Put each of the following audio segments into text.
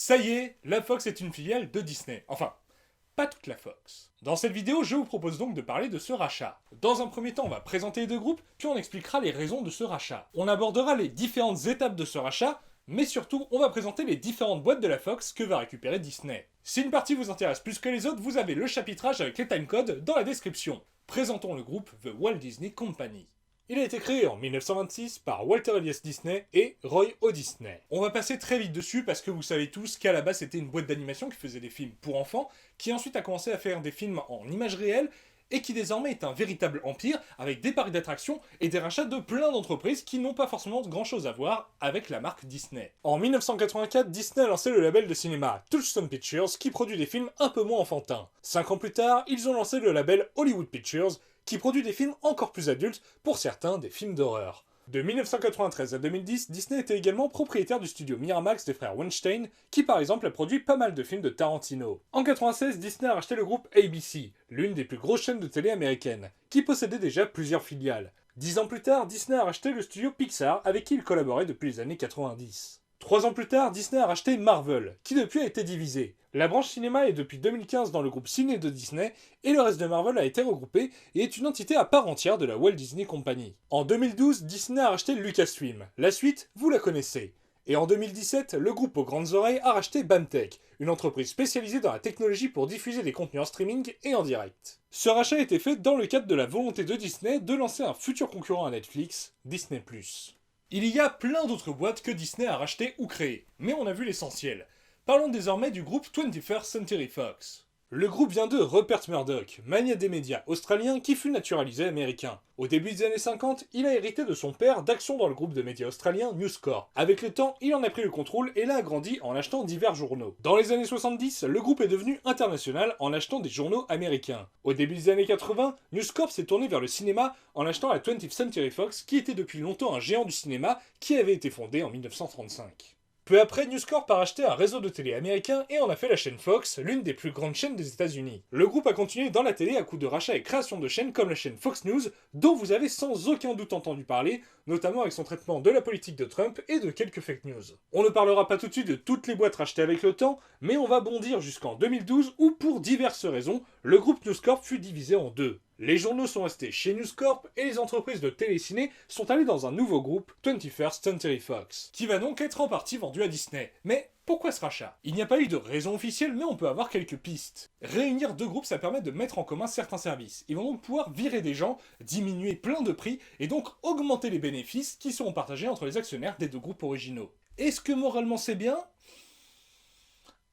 Ça y est, la Fox est une filiale de Disney. Enfin, pas toute la Fox. Dans cette vidéo, je vous propose donc de parler de ce rachat. Dans un premier temps, on va présenter les deux groupes, puis on expliquera les raisons de ce rachat. On abordera les différentes étapes de ce rachat, mais surtout, on va présenter les différentes boîtes de la Fox que va récupérer Disney. Si une partie vous intéresse plus que les autres, vous avez le chapitrage avec les timecodes dans la description. Présentons le groupe The Walt Disney Company. Il a été créé en 1926 par Walter Elias Disney et Roy O. Disney. On va passer très vite dessus parce que vous savez tous qu'à la base c'était une boîte d'animation qui faisait des films pour enfants, qui ensuite a commencé à faire des films en images réelles et qui désormais est un véritable empire avec des parcs d'attractions et des rachats de plein d'entreprises qui n'ont pas forcément grand chose à voir avec la marque Disney. En 1984, Disney a lancé le label de cinéma Touchstone Pictures qui produit des films un peu moins enfantins. 5 ans plus tard, ils ont lancé le label Hollywood Pictures qui produit des films encore plus adultes, pour certains des films d'horreur. De 1993 à 2010, Disney était également propriétaire du studio Miramax des frères Weinstein, qui par exemple a produit pas mal de films de Tarantino. En 1996, Disney a racheté le groupe ABC, l'une des plus grosses chaînes de télé américaines, qui possédait déjà plusieurs filiales. 10 ans plus tard, Disney a racheté le studio Pixar, avec qui il collaborait depuis les années 90. 3 ans plus tard, Disney a racheté Marvel, qui depuis a été divisé. La branche cinéma est depuis 2015 dans le groupe ciné de Disney, et le reste de Marvel a été regroupé et est une entité à part entière de la Walt Disney Company. En 2012, Disney a racheté Lucasfilm. La suite, vous la connaissez. Et en 2017, le groupe aux grandes oreilles a racheté BAMTech, une entreprise spécialisée dans la technologie pour diffuser des contenus en streaming et en direct. Ce rachat a été fait dans le cadre de la volonté de Disney de lancer un futur concurrent à Netflix, Disney+. Il y a plein d'autres boîtes que Disney a rachetées ou créées, mais on a vu l'essentiel. Parlons désormais du groupe 21st Century Fox. Le groupe vient de Rupert Murdoch, magnat des médias australien qui fut naturalisé américain. Au début des années 50, il a hérité de son père d'actions dans le groupe de médias australien News Corp. Avec le temps, il en a pris le contrôle et l'a agrandi en achetant divers journaux. Dans les années 70, le groupe est devenu international en achetant des journaux américains. Au début des années 80, News Corp s'est tourné vers le cinéma en achetant la 20th Century Fox qui était depuis longtemps un géant du cinéma qui avait été fondé en 1935. Peu après, News Corp a racheté un réseau de télé américain et en a fait la chaîne Fox, l'une des plus grandes chaînes des États-Unis. Le groupe a continué dans la télé à coup de rachat et création de chaînes comme la chaîne Fox News, dont vous avez sans aucun doute entendu parler, notamment avec son traitement de la politique de Trump et de quelques fake news. On ne parlera pas tout de suite de toutes les boîtes rachetées avec le temps, mais on va bondir jusqu'en 2012 où, pour diverses raisons, le groupe News Corp fut divisé en deux. Les journaux sont restés chez News Corp et les entreprises de téléciné sont allées dans un nouveau groupe, 21st Century Fox, qui va donc être en partie vendu à Disney. Mais pourquoi ce rachat? Il n'y a pas eu de raison officielle, mais on peut avoir quelques pistes. Réunir deux groupes, ça permet de mettre en commun certains services. Ils vont donc pouvoir virer des gens, diminuer plein de prix, et donc augmenter les bénéfices qui seront partagés entre les actionnaires des deux groupes originaux. Est-ce que moralement c'est bien?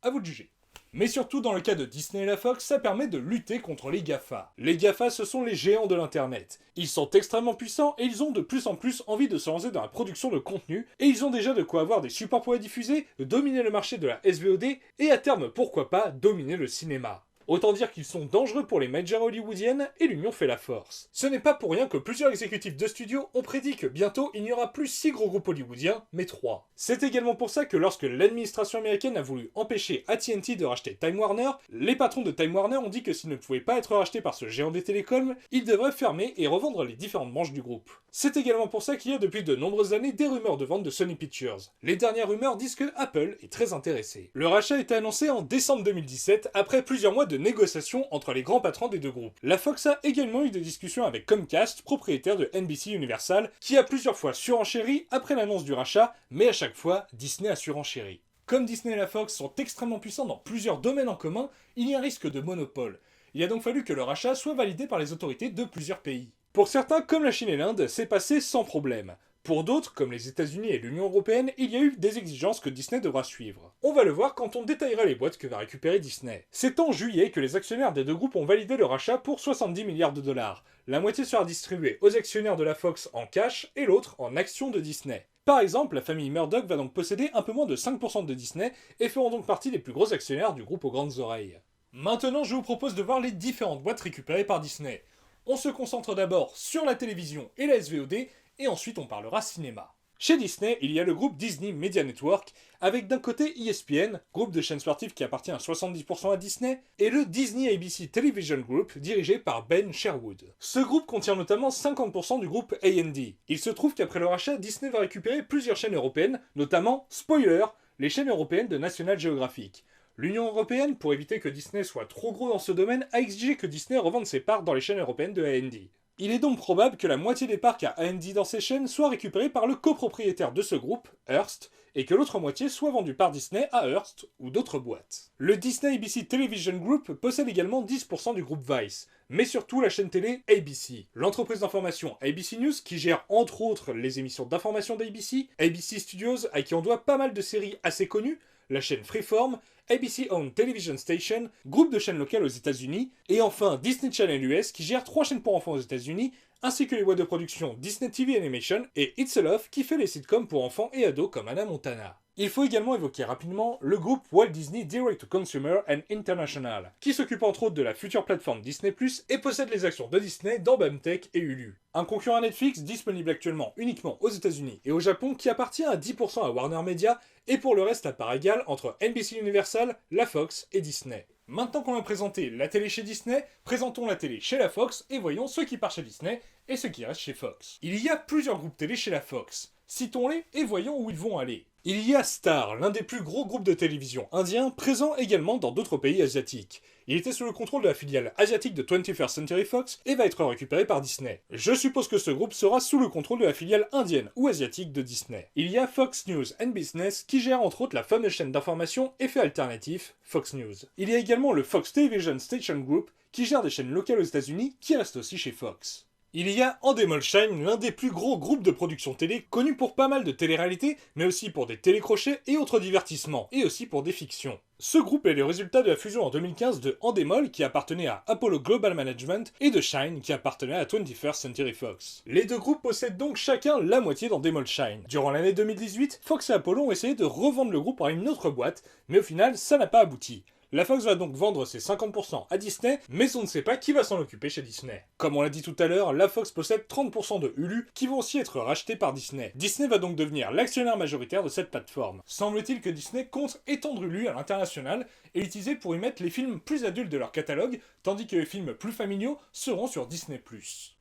À vous de juger. Mais surtout dans le cas de Disney et la Fox, ça permet de lutter contre les GAFA. Les GAFA, ce sont les géants de l'internet. Ils sont extrêmement puissants et ils ont de plus en plus envie de se lancer dans la production de contenu, et ils ont déjà de quoi avoir des supports pour les diffuser, dominer le marché de la SVOD, et à terme, pourquoi pas, dominer le cinéma. Autant dire qu'ils sont dangereux pour les majors hollywoodiennes et l'union fait la force. Ce n'est pas pour rien que plusieurs exécutifs de studios ont prédit que bientôt il n'y aura plus 6 gros groupes hollywoodiens, mais 3. C'est également pour ça que lorsque l'administration américaine a voulu empêcher AT&T de racheter Time Warner, les patrons de Time Warner ont dit que s'ils ne pouvaient pas être rachetés par ce géant des télécoms, ils devraient fermer et revendre les différentes branches du groupe. C'est également pour ça qu'il y a depuis de nombreuses années des rumeurs de vente de Sony Pictures. Les dernières rumeurs disent que Apple est très intéressé. Le rachat a été annoncé en décembre 2017 après plusieurs mois de négociations entre les grands patrons des deux groupes. La Fox a également eu des discussions avec Comcast, propriétaire de NBC Universal, qui a plusieurs fois surenchéri après l'annonce du rachat, mais à chaque fois, Disney a surenchéri. Comme Disney et la Fox sont extrêmement puissants dans plusieurs domaines en commun, il y a un risque de monopole. Il a donc fallu que le rachat soit validé par les autorités de plusieurs pays. Pour certains, comme la Chine et l'Inde, c'est passé sans problème. Pour d'autres, comme les États-Unis et l'Union Européenne, il y a eu des exigences que Disney devra suivre. On va le voir quand on détaillera les boîtes que va récupérer Disney. C'est en juillet que les actionnaires des deux groupes ont validé le rachat pour 70 milliards de dollars. La moitié sera distribuée aux actionnaires de la Fox en cash et l'autre en actions de Disney. Par exemple, la famille Murdoch va donc posséder un peu moins de 5% de Disney et feront donc partie des plus gros actionnaires du groupe aux grandes oreilles. Maintenant, je vous propose de voir les différentes boîtes récupérées par Disney. On se concentre d'abord sur la télévision et la SVOD, et ensuite on parlera cinéma. Chez Disney, il y a le groupe Disney Media Network, avec d'un côté ESPN, groupe de chaînes sportives qui appartient à 70% à Disney, et le Disney ABC Television Group, dirigé par Ben Sherwood. Ce groupe contient notamment 50% du groupe A&D. Il se trouve qu'après le rachat, Disney va récupérer plusieurs chaînes européennes, notamment, spoiler, les chaînes européennes de National Geographic. L'Union européenne, pour éviter que Disney soit trop gros dans ce domaine, a exigé que Disney revende ses parts dans les chaînes européennes de AMD. Il est donc probable que la moitié des parts qu'a AMD dans ces chaînes soit récupérée par le copropriétaire de ce groupe, Hearst, et que l'autre moitié soit vendue par Disney à Hearst ou d'autres boîtes. Le Disney ABC Television Group possède également 10% du groupe Vice, mais surtout la chaîne télé ABC. L'entreprise d'information ABC News, qui gère entre autres les émissions d'information d'ABC, ABC Studios, à qui on doit pas mal de séries assez connues, la chaîne Freeform, ABC Owned Television Station, groupe de chaînes locales aux États-Unis, et enfin Disney Channel US qui gère 3 chaînes pour enfants aux États-Unis, ainsi que les boîtes de production Disney TV Animation et It's a Love qui fait les sitcoms pour enfants et ados comme Hannah Montana. Il faut également évoquer rapidement le groupe Walt Disney Direct to Consumer and International, qui s'occupe entre autres de la future plateforme Disney+, et possède les actions de Disney dans BAMTech et Hulu. Un concurrent à Netflix disponible actuellement uniquement aux États-Unis et au Japon qui appartient à 10% à Warner Media et pour le reste à part égale entre NBC Universal, la Fox et Disney. Maintenant qu'on a présenté la télé chez Disney, présentons la télé chez la Fox et voyons ce qui part chez Disney et ce qui reste chez Fox. Il y a plusieurs groupes télé chez la Fox. Citons-les et voyons où ils vont aller. Il y a Star, l'un des plus gros groupes de télévision indiens, présent également dans d'autres pays asiatiques. Il était sous le contrôle de la filiale asiatique de 21st Century Fox et va être récupéré par Disney. Je suppose que ce groupe sera sous le contrôle de la filiale indienne ou asiatique de Disney. Il y a Fox News and Business qui gère entre autres la fameuse chaîne d'information et fait alternatif Fox News. Il y a également le Fox Television Station Group qui gère des chaînes locales aux États-Unis qui restent aussi chez Fox. Il y a Endemol Shine, l'un des plus gros groupes de production télé, connu pour pas mal de télé-réalités, mais aussi pour des télécrochets et autres divertissements, et aussi pour des fictions. Ce groupe est le résultat de la fusion en 2015 de Endemol, qui appartenait à Apollo Global Management, et de Shine, qui appartenait à 21st Century Fox. Les deux groupes possèdent donc chacun la moitié d'Endemol Shine. Durant l'année 2018, Fox et Apollo ont essayé de revendre le groupe à une autre boîte, mais au final, ça n'a pas abouti. La Fox va donc vendre ses 50% à Disney, mais on ne sait pas qui va s'en occuper chez Disney. Comme on l'a dit tout à l'heure, la Fox possède 30% de Hulu, qui vont aussi être rachetés par Disney. Disney va donc devenir l'actionnaire majoritaire de cette plateforme. Semble-t-il que Disney compte étendre Hulu à l'international et l'utiliser pour y mettre les films plus adultes de leur catalogue, tandis que les films plus familiaux seront sur Disney+.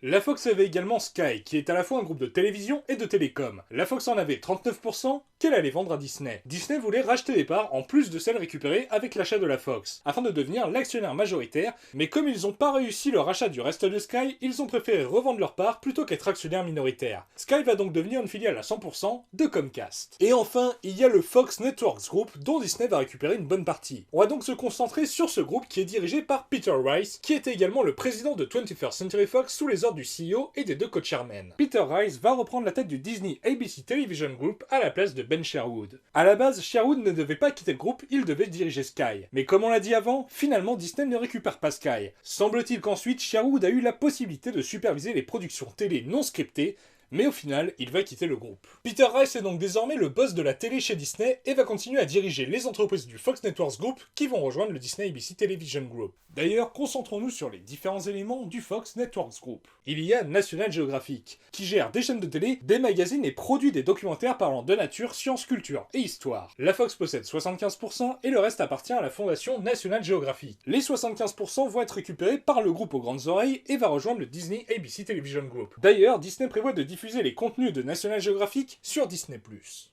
La Fox avait également Sky, qui est à la fois un groupe de télévision et de télécom. La Fox en avait 39%, qu'elle allait vendre à Disney. Disney voulait racheter des parts en plus de celles récupérées avec l'achat de la Fox, afin de devenir l'actionnaire majoritaire, mais comme ils n'ont pas réussi le rachat du reste de Sky, ils ont préféré revendre leurs parts plutôt qu'être actionnaire minoritaire. Sky va donc devenir une filiale à 100% de Comcast. Et enfin, il y a le Fox Networks Group, dont Disney va récupérer une bonne partie. On va donc se concentrer sur ce groupe qui est dirigé par Peter Rice, qui était également le président de 21st Century Fox sous les ordres du CEO et des deux co-chairmen. Peter Rice va reprendre la tête du Disney ABC Television Group à la place de Ben Sherwood. À la base, Sherwood ne devait pas quitter le groupe, il devait diriger Sky. Mais comme on l'a dit avant, finalement Disney ne récupère pas Sky. Semble-t-il qu'ensuite Sherwood a eu la possibilité de superviser les productions télé non scriptées, mais au final, il va quitter le groupe. Peter Rice est donc désormais le boss de la télé chez Disney et va continuer à diriger les entreprises du Fox Networks Group qui vont rejoindre le Disney ABC Television Group. D'ailleurs, concentrons-nous sur les différents éléments du Fox Networks Group. Il y a National Geographic, qui gère des chaînes de télé, des magazines et produit des documentaires parlant de nature, sciences, culture et histoire. La Fox possède 75% et le reste appartient à la fondation National Geographic. Les 75% vont être récupérés par le groupe aux grandes oreilles et va rejoindre le Disney ABC Television Group. D'ailleurs, Disney prévoit de diffuser les contenus de National Geographic sur Disney+.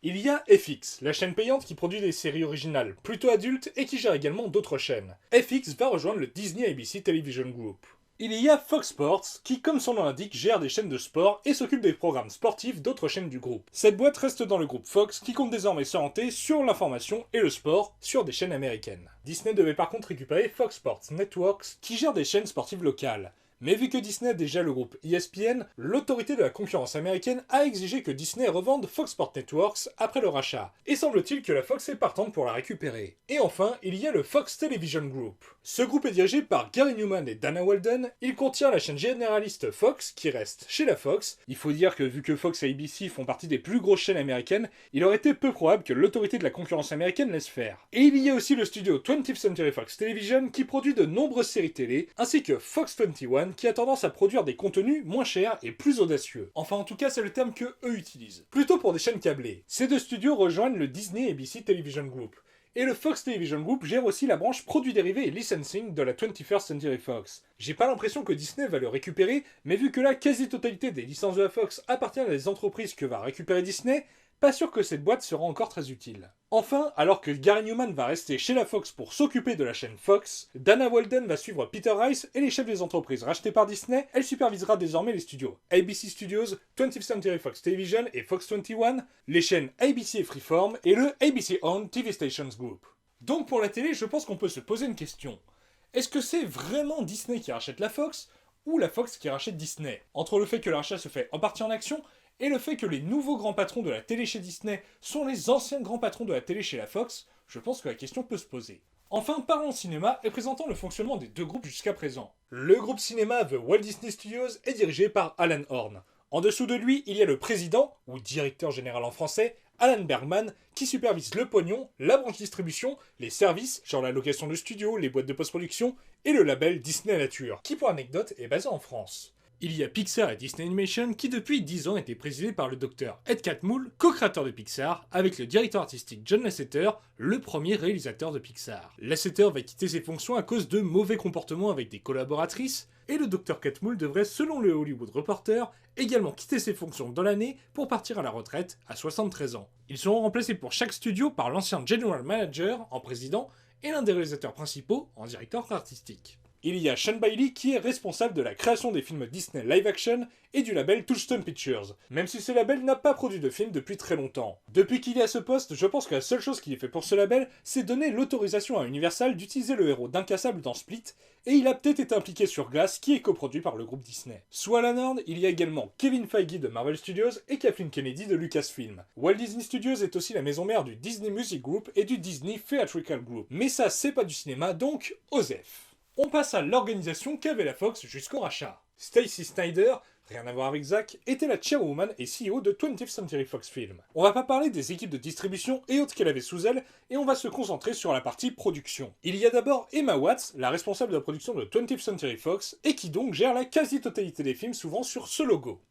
Il y a FX, la chaîne payante qui produit des séries originales plutôt adultes et qui gère également d'autres chaînes. FX va rejoindre le Disney ABC Television Group. Il y a Fox Sports, qui comme son nom l'indique gère des chaînes de sport et s'occupe des programmes sportifs d'autres chaînes du groupe. Cette boîte reste dans le groupe Fox, qui compte désormais s'orienter sur l'information et le sport sur des chaînes américaines. Disney devait par contre récupérer Fox Sports Networks, qui gère des chaînes sportives locales. Mais vu que Disney a déjà le groupe ESPN, l'autorité de la concurrence américaine a exigé que Disney revende Fox Sports Networks après le rachat. Et semble-t-il que la Fox est partante pour la récupérer. Et enfin, il y a le Fox Television Group. Ce groupe est dirigé par Gary Newman et Dana Walden. Il contient la chaîne généraliste Fox, qui reste chez la Fox. Il faut dire que vu que Fox et ABC font partie des plus grosses chaînes américaines, il aurait été peu probable que l'autorité de la concurrence américaine laisse faire. Et il y a aussi le studio 20th Century Fox Television, qui produit de nombreuses séries télé, ainsi que Fox 21, qui a tendance à produire des contenus moins chers et plus audacieux. Enfin, en tout cas, c'est le terme que eux utilisent. Plutôt pour des chaînes câblées. Ces deux studios rejoignent le Disney ABC Television Group. Et le Fox Television Group gère aussi la branche produits dérivés et licensing de la 21st Century Fox. J'ai pas l'impression que Disney va le récupérer, mais vu que la quasi-totalité des licences de la Fox appartiennent à des entreprises que va récupérer Disney, pas sûr que cette boîte sera encore très utile. Enfin, alors que Gary Newman va rester chez la Fox pour s'occuper de la chaîne Fox, Dana Walden va suivre Peter Rice et les chefs des entreprises rachetées par Disney. Elle supervisera désormais les studios ABC Studios, 20th Century Fox Television et Fox 21, les chaînes ABC et Freeform et le ABC Owned TV Stations Group. Donc pour la télé, je pense qu'on peut se poser une question. Est-ce que c'est vraiment Disney qui rachète la Fox ou la Fox qui rachète Disney? Entre le fait que le rachat se fait en partie en action et le fait que les nouveaux grands patrons de la télé chez Disney sont les anciens grands patrons de la télé chez la Fox, je pense que la question peut se poser. Enfin, parlons cinéma et présentons le fonctionnement des deux groupes jusqu'à présent. Le groupe cinéma The Walt Disney Studios est dirigé par Alan Horn. En dessous de lui, il y a le président, ou directeur général en français, Alan Bergman, qui supervise le pognon, la branche distribution, les services, genre la location de studio, les boîtes de post-production, et le label Disney Nature, qui pour anecdote est basé en France. Il y a Pixar et Disney Animation qui depuis 10 ans étaient présidés par le docteur Ed Catmull, co-créateur de Pixar, avec le directeur artistique John Lasseter, le premier réalisateur de Pixar. Lasseter va quitter ses fonctions à cause de mauvais comportements avec des collaboratrices, et le docteur Catmull devrait, selon le Hollywood Reporter, également quitter ses fonctions dans l'année pour partir à la retraite à 73 ans. Ils seront remplacés pour chaque studio par l'ancien General Manager en président et l'un des réalisateurs principaux en directeur artistique. Il y a Sean Bailey qui est responsable de la création des films Disney live action et du label Touchstone Pictures, même si ce label n'a pas produit de films depuis très longtemps. Depuis qu'il est à ce poste, je pense que la seule chose qu'il ait fait pour ce label, c'est donner l'autorisation à Universal d'utiliser le héros d'Incassable dans Split, et il a peut-être été impliqué sur Glass qui est coproduit par le groupe Disney. Sous Alan Horn, il y a également Kevin Feige de Marvel Studios et Kathleen Kennedy de Lucasfilm. Walt Disney Studios est aussi la maison mère du Disney Music Group et du Disney Theatrical Group. Mais ça, c'est pas du cinéma, donc OSEF. On passe à l'organisation qu'avait la Fox jusqu'au rachat. Stacy Snyder, rien à voir avec Zack, était la chairwoman et CEO de 20th Century Fox Film. On va pas parler des équipes de distribution et autres qu'elle avait sous elle, et on va se concentrer sur la partie production. Il y a d'abord Emma Watts, la responsable de la production de 20th Century Fox, et qui donc gère la quasi-totalité des films, souvent sur ce logo.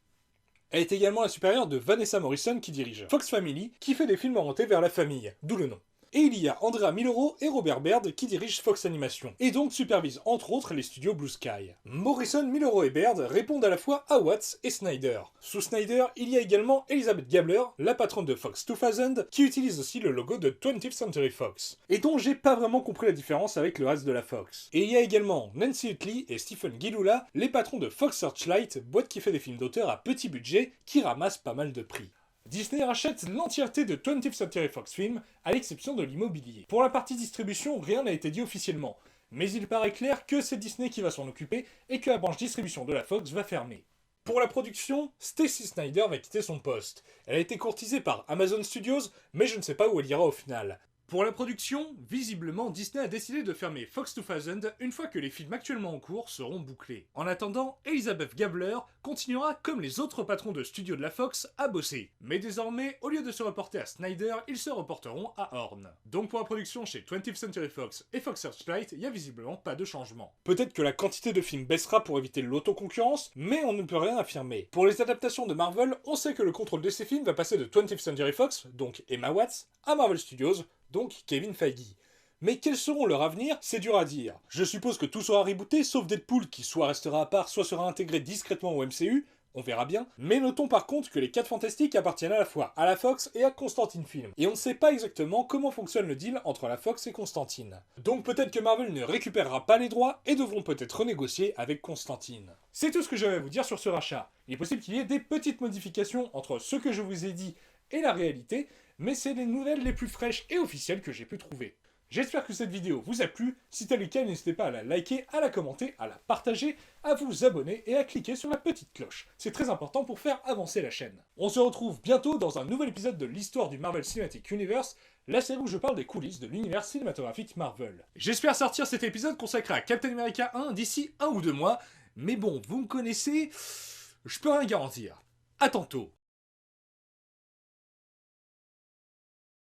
Elle est également la supérieure de Vanessa Morrison qui dirige Fox Family, qui fait des films orientés vers la famille, d'où le nom. Et il y a Andrea Miloro et Robert Baird qui dirigent Fox Animation, et donc supervisent entre autres les studios Blue Sky. Morrison, Miloro et Baird répondent à la fois à Watts et Snyder. Sous Snyder, il y a également Elizabeth Gabler, la patronne de Fox 2000, qui utilise aussi le logo de 20th Century Fox, et dont j'ai pas vraiment compris la différence avec le reste de la Fox. Et il y a également Nancy Utley et Stephen Gilula, les patrons de Fox Searchlight, boîte qui fait des films d'auteur à petit budget, qui ramassent pas mal de prix. Disney rachète l'entièreté de 20th Century Fox Film, à l'exception de l'immobilier. Pour la partie distribution, rien n'a été dit officiellement, mais il paraît clair que c'est Disney qui va s'en occuper et que la branche distribution de la Fox va fermer. Pour la production, Stacy Snyder va quitter son poste. Elle a été courtisée par Amazon Studios, mais je ne sais pas où elle ira au final. Pour la production, visiblement, Disney a décidé de fermer Fox 2000 une fois que les films actuellement en cours seront bouclés. En attendant, Elizabeth Gabler continuera, comme les autres patrons de studio de la Fox, à bosser. Mais désormais, au lieu de se reporter à Snyder, ils se reporteront à Horn. Donc pour la production chez 20th Century Fox et Fox Searchlight, il n'y a visiblement pas de changement. Peut-être que la quantité de films baissera pour éviter l'autoconcurrence, mais on ne peut rien affirmer. Pour les adaptations de Marvel, on sait que le contrôle de ces films va passer de 20th Century Fox, donc Emma Watts, à Marvel Studios, donc Kevin Feige. Mais quels seront leurs avenirs, c'est dur à dire. Je suppose que tout sera rebooté, sauf Deadpool qui soit restera à part, soit sera intégré discrètement au MCU, on verra bien. Mais notons par contre que les 4 Fantastiques appartiennent à la fois à la Fox et à Constantine Film. Et on ne sait pas exactement comment fonctionne le deal entre la Fox et Constantine. Donc peut-être que Marvel ne récupérera pas les droits et devront peut-être renégocier avec Constantine. C'est tout ce que j'avais à vous dire sur ce rachat. Il est possible qu'il y ait des petites modifications entre ce que je vous ai dit et la réalité, mais c'est les nouvelles les plus fraîches et officielles que j'ai pu trouver. J'espère que cette vidéo vous a plu, si tel est le cas n'hésitez pas à la liker, à la commenter, à la partager, à vous abonner et à cliquer sur la petite cloche. C'est très important pour faire avancer la chaîne. On se retrouve bientôt dans un nouvel épisode de l'histoire du Marvel Cinematic Universe, la série où je parle des coulisses de l'univers cinématographique Marvel. J'espère sortir cet épisode consacré à Captain America 1 d'ici 1 ou 2 mois, mais bon, vous me connaissez, je peux rien garantir. À tantôt.